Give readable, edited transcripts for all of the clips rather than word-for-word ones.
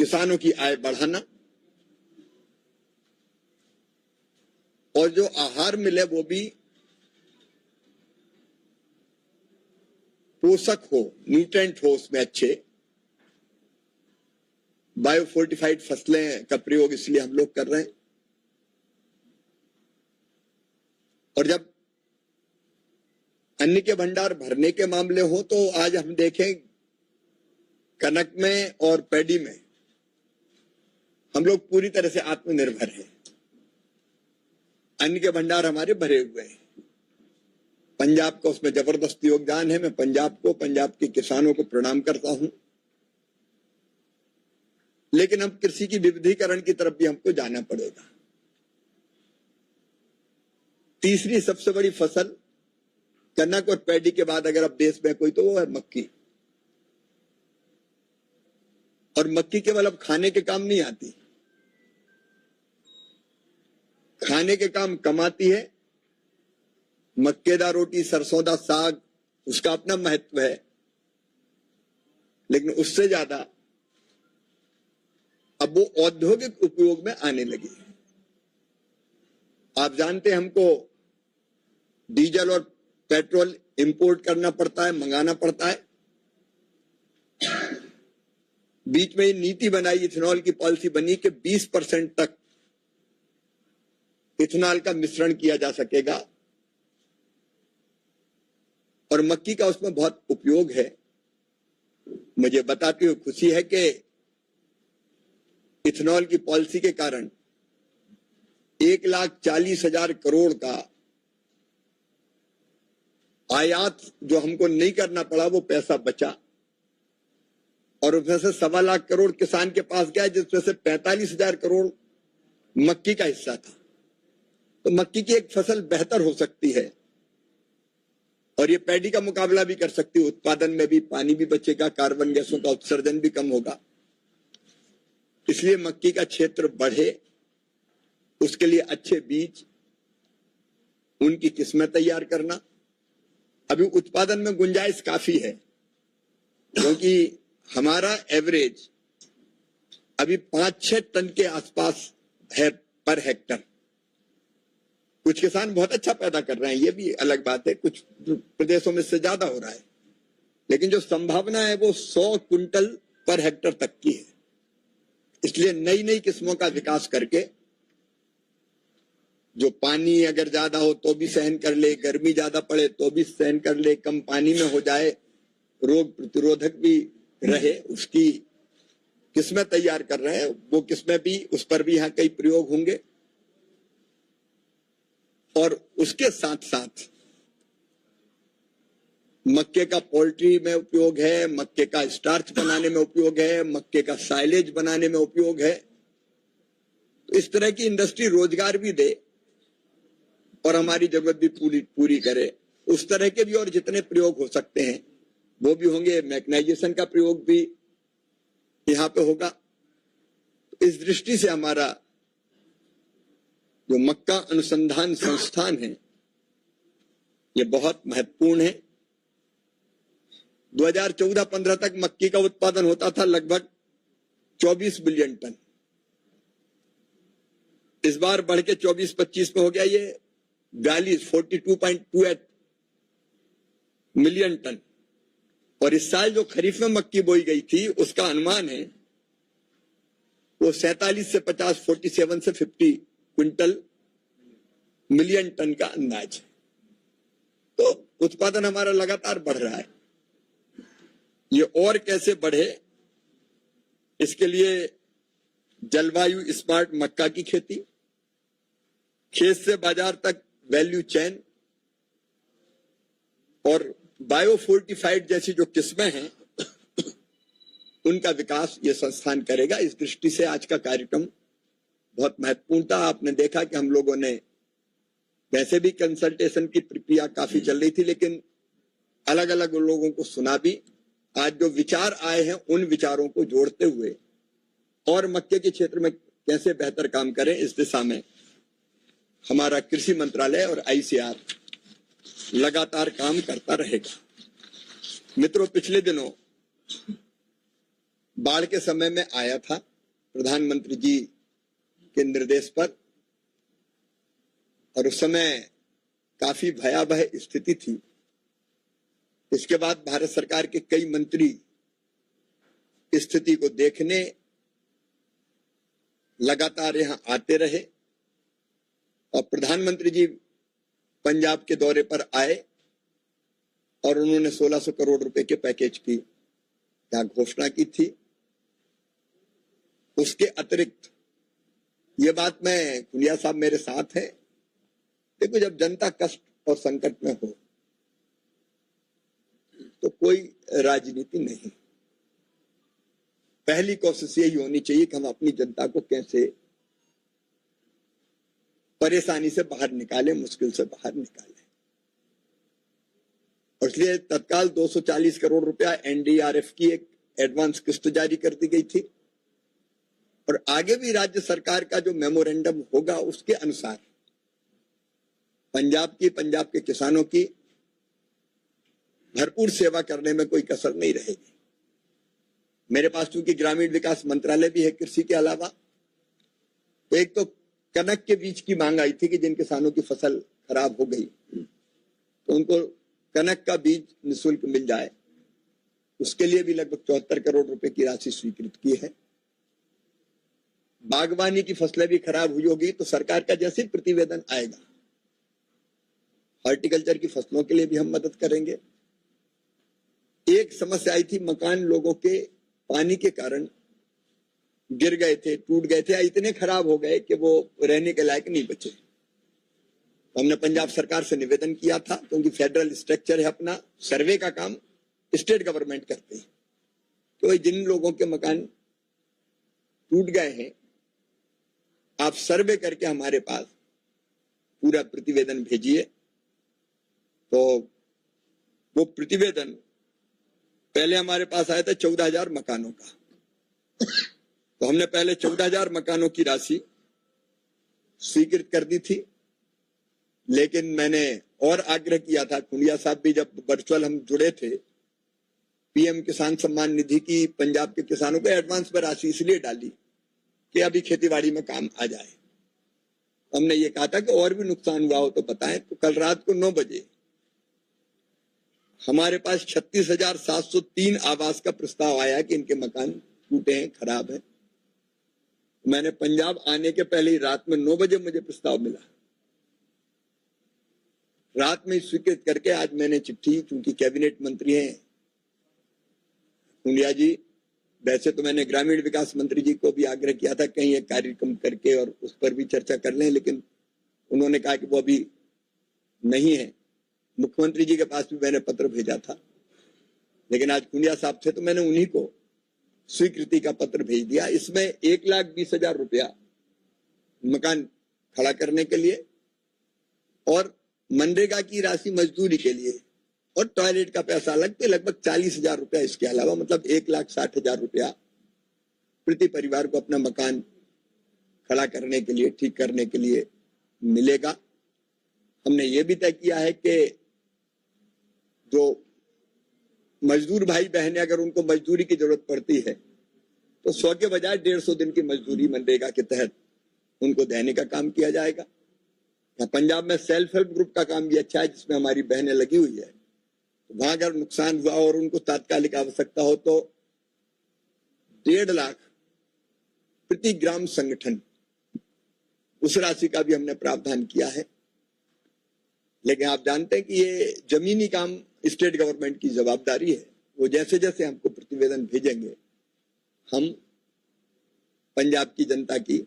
किसानों की आय बढ़ाना और जो आहार मिले वो भी पोषक हो, न्यूट्रेंट हो उसमें अच्छे। बायोफोर्टिफाइड फसलें का प्रयोग इसलिए हम लोग कर रहे हैं। और जब अन्न के भंडार भरने के मामले हो तो आज हम देखें कनक में और पैडी में हम लोग पूरी तरह से आत्मनिर्भर हैं। अन्न के भंडार हमारे भरे हुए हैं। पंजाब का उसमें जबरदस्त योगदान है। मैं पंजाब के किसानों को प्रणाम करता हूं। लेकिन अब कृषि की विविधीकरण की तरफ भी हमको जाना पड़ेगा। तीसरी सबसे बड़ी फसल कनक और पैडी के बाद अगर अब देश में कोई तो वो है मक्की। और मक्की केवल अब खाने के काम नहीं आती, खाने के काम कम आती है। मक्केदार रोटी, सरसों दा साग, उसका अपना महत्व है, लेकिन उससे ज्यादा अब वो औद्योगिक उपयोग में आने लगी है। आप जानते हैं हमको डीजल और पेट्रोल इंपोर्ट करना पड़ता है, मंगाना पड़ता है। बीच में नीति बनाई, इथेनॉल की पॉलिसी बनी कि 20% तक इथेनॉल का मिश्रण किया जा सकेगा और मक्की का उसमें बहुत उपयोग है। मुझे बताते हुए खुशी है कि इथेनॉल की पॉलिसी के कारण 1,40,000 करोड़ का आयात जो हमको नहीं करना पड़ा वो पैसा बचा और उसमें से 1.25 लाख करोड़ किसान के पास गया, जिसमें से 45,000 करोड़ मक्की का हिस्सा था। तो मक्की की एक फसल बेहतर हो सकती है और ये पैडी का मुकाबला भी कर सकती है। उत्पादन में भी पानी भी बचेगा, कार्बन गैसों का उत्सर्जन भी कम होगा। इसलिए मक्की का क्षेत्र बढ़े, उसके लिए अच्छे बीज, उनकी किस्में तैयार करना। अभी उत्पादन में गुंजाइश काफी है क्योंकि हमारा एवरेज अभी 5-6 टन के आसपास है पर हेक्टर। कुछ किसान बहुत अच्छा पैदा कर रहे हैं, ये भी अलग बात है, कुछ प्रदेशों में इससे ज्यादा हो रहा है, लेकिन जो संभावना है वो 100 क्विंटल पर हेक्टर तक की है। इसलिए नई नई किस्मों का विकास करके जो पानी अगर ज्यादा हो तो भी सहन कर ले, गर्मी ज्यादा पड़े तो भी सहन कर ले, कम पानी में हो जाए, रोग प्रतिरोधक भी रहे, उसकी किस्में तैयार कर रहे हैं। वो किस्में भी, उस पर भी यहाँ कई प्रयोग होंगे। और उसके साथ साथ मक्के का पोल्ट्री में उपयोग है, मक्के का स्टार्च बनाने में उपयोग है, मक्के का साइलेज बनाने में उपयोग है। तो इस तरह की इंडस्ट्री रोजगार भी दे और हमारी जरूरत भी पूरी करे। उस तरह के भी और जितने प्रयोग हो सकते हैं वो भी होंगे। मैकेनाइजेशन का प्रयोग भी यहाँ पे होगा। तो इस दृष्टि से हमारा जो मक्का अनुसंधान संस्थान है ये बहुत महत्वपूर्ण है। 2014-15 तक मक्की का उत्पादन होता था लगभग 24 बिलियन टन। इस बार बढ़ के 24-25 में हो गया ये 42.28 मिलियन टन। और इस साल जो खरीफ में मक्की बोई गई थी उसका अनुमान है वो 47 से 50, 47 से 50 क्विंटल मिलियन टन का अंदाज है। तो उत्पादन हमारा लगातार बढ़ रहा है। ये और कैसे बढ़े, इसके लिए जलवायु स्मार्ट मक्का की खेती, खेत से बाजार तक वैल्यू चेन और बायोफोर्टिफाइड जैसी जो किस्में हैं उनका विकास ये संस्थान करेगा। इस दृष्टि से आज का कार्यक्रम बहुत महत्वपूर्ण था। आपने देखा कि हम लोगों ने वैसे भी कंसल्टेशन की प्रक्रिया काफी चल रही थी, लेकिन अलग अलग लोगों को सुना भी। आज जो विचार आए हैं उन विचारों को जोड़ते हुए और मक्के के क्षेत्र में कैसे बेहतर काम करें, इस दिशा में हमारा कृषि मंत्रालय और आईसीआर लगातार काम करता रहेगा। मित्रों, पिछले दिनों बाढ़ के समय में आया था प्रधानमंत्री जी के निर्देश पर, और उस समय काफी भयावह स्थिति थी। इसके बाद भारत सरकार के कई मंत्री स्थिति को देखने लगातार यहां आते रहे और प्रधानमंत्री जी पंजाब के दौरे पर आए और उन्होंने 1600 करोड़ रुपए के पैकेज की यहां घोषणा की थी। उसके अतिरिक्त ये बात मैं खुलिया साहब मेरे साथ है, देखो जब जनता कष्ट और संकट में हो तो कोई राजनीति नहीं, पहली कोशिश यही होनी चाहिए कि हम अपनी जनता को कैसे परेशानी से बाहर निकालें, मुश्किल से बाहर निकालें। और इसलिए तत्काल 240 करोड़ रुपया एनडीआरएफ की एक एडवांस किस्त जारी कर दी गई थी और आगे भी राज्य सरकार का जो मेमोरेंडम होगा उसके अनुसार पंजाब के किसानों की भरपूर सेवा करने में कोई कसर नहीं रहेगी। मेरे पास चूंकि ग्रामीण विकास मंत्रालय भी है कृषि के अलावा, तो एक तो कनक के बीज की मांग आई थी कि जिन किसानों की फसल खराब हो गई तो उनको कनक का बीज निःशुल्क मिल जाए, उसके लिए भी लगभग 74 करोड़ रुपए की राशि स्वीकृत की है। बागवानी की फसलें भी खराब हुई होगी तो सरकार का जैसे प्रतिवेदन आएगा हॉर्टिकल्चर की फसलों के लिए भी हम मदद करेंगे। एक समस्या आई थी, मकान लोगों के पानी के कारण गिर गए थे, टूट गए थे या इतने खराब हो गए कि वो रहने के लायक नहीं बचे। हमने पंजाब सरकार से निवेदन किया था, क्योंकि फेडरल स्ट्रक्चर है अपना, सर्वे का काम स्टेट गवर्नमेंट करते हैं, तो जिन लोगों के मकान टूट गए हैं आप सर्वे करके हमारे पास पूरा प्रतिवेदन भेजिए। तो वो प्रतिवेदन पहले हमारे पास आया था 14,000 मकानों का, तो हमने पहले 14,000 मकानों की राशि स्वीकृत कर दी थी, लेकिन मैंने और आग्रह किया था, खुंडिया साहब भी जब वर्चुअल हम जुड़े थे, पीएम किसान सम्मान निधि की पंजाब के किसानों को एडवांस में राशि इसलिए डाली कि अभी खेतीबाड़ी में काम आ जाए। हमने ये कहा था कि और भी नुकसान हुआ हो तो बताएं। तो कल रात को 9 बजे हमारे पास 36,703 आवास का प्रस्ताव आया कि इनके मकान टूटे हैं, खराब है। मैंने पंजाब आने के पहले ही रात में 9 बजे मुझे प्रस्ताव मिला, रात में स्वीकृत करके आज मैंने चिट्ठी, चूंकि कैबिनेट मंत्री हैं खुंडिया जी, वैसे तो मैंने ग्रामीण विकास मंत्री जी को भी आग्रह किया था कहीं एक कार्यक्रम करके और उस पर भी चर्चा कर लें, लेकिन उन्होंने कहा कि वो अभी नहीं है। मुख्यमंत्री जी के पास भी मैंने पत्र भेजा था, लेकिन आज खुंडिया साहब थे तो मैंने उन्हीं को स्वीकृति का पत्र भेज दिया। इसमें 1,20,000 रुपया मकान खड़ा करने के लिए और मनरेगा की राशि मजदूरी के लिए और टॉयलेट का पैसा अलग पे लगभग 40,000 रुपया इसके अलावा, मतलब 1,60,000 रुपया प्रति परिवार को अपना मकान खड़ा करने के लिए, ठीक करने के लिए मिलेगा। हमने ये भी तय किया है कि जो मजदूर भाई बहनें अगर उनको मजदूरी की जरूरत पड़ती है तो 100 के बजाय 150 दिन की मजदूरी मनरेगा के तहत उनको देने का काम किया जाएगा। पंजाब में सेल्फ हेल्प ग्रुप का काम भी अच्छा है, जिसमें हमारी बहनें लगी हुई है। वहां अगर नुकसान हुआ और उनको तात्कालिक आवश्यकता हो तो 1.5 लाख प्रति ग्राम संगठन, उस राशि का भी हमने प्रावधान किया है। लेकिन आप जानते हैं कि ये जमीनी काम स्टेट गवर्नमेंट की जवाबदारी है। वो जैसे जैसे हमको प्रतिवेदन भेजेंगे हम पंजाब की जनता की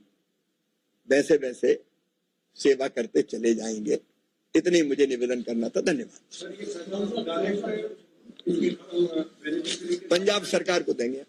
वैसे वैसे सेवा करते चले जाएंगे। इतनी मुझे निवेदन करना था। धन्यवाद। पंजाब सरकार को देंगे।